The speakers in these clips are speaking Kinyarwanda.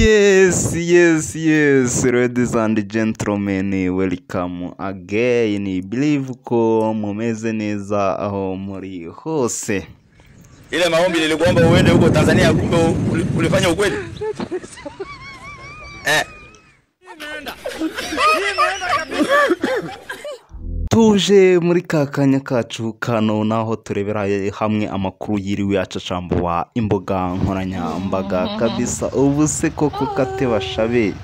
Yes, ladies and gentlemen, welcome again. Believe ko mumeze neza aho muri hose. Ile maombi nilikuomba uende huko Tanzania, kumbe ulifanya ukweli. Tuje muri kakanya kacu kano naho turebera hamwe amakuru yiriwe acacambuwa imboga nkoranyambaga kabisa. Ubu se koko Kate Bashabe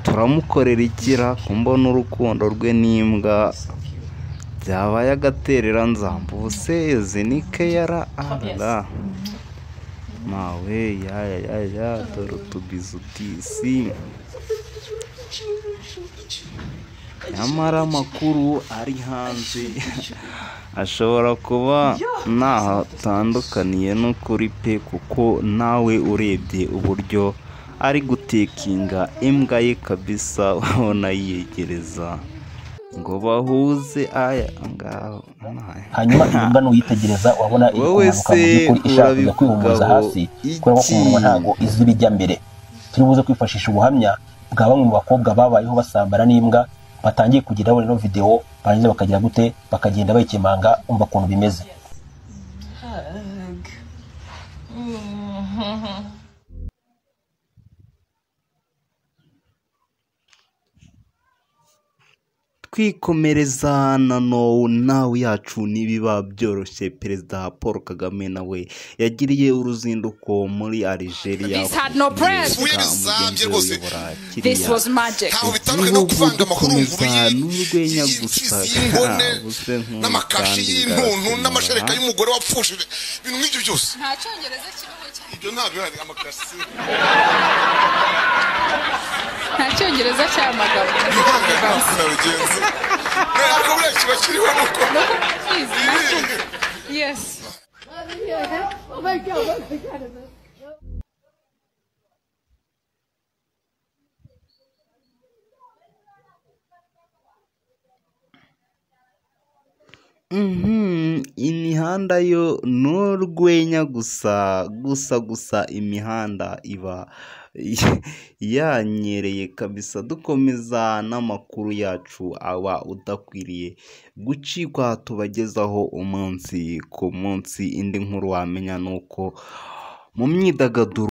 turamukorera ikira kumbona urukundo rwe n'imbwa byabaye agaterera nzamba. Ubu se zinike yara ara mawe ya dore tubizutisi. Nyamara amakuru ari hanze ashobora kuba ntahatandukaniye n'ukuri pe, kuko nawe urebye uburyo ari gutekinga imbwa ye kabisa, ubona yiyegereza ngo bahuze aya ngaho. Hanyuma imbwa nuyitegereza wabona ikumanuka mu by'ukuri ishaka kwihumuza hasi, kubera ko umuntu ntago izi bijya mbere. Turibuze kwifashisha ubuhamya bwa bamwe mu bakobwa babayeho basambana n'imbwa, batangiye kugira no video barangiza bakagira gute bakagenda bayikemanga, umva kuntu bimeze. Twikomereza nano nawe yacu nibiba byoroshye. Perezida Paul Kagame nawe yagiriye uruzinduko muri Algeria. This was magic. No kuvanga amakuru n'urwenya gusa n'amakashi y'intuntu n'amashereka y'umugore wapfushije ibintu nk'ibyo byose. Nta cyongereza kibaho cyane. Ibyo ntabwo ari amakasi. Nta cyongereza cy'amagambo. Yes. Oh my God. Imihanda yo n'urwenya gusa imihanda iba yanyereye kabisa. Dukomeza n'amakuru yacu aba udakwiriye gucikwa, tubagezaho umunsi ku munsi. Indi nkuru wamenya nuko mu myidagaduro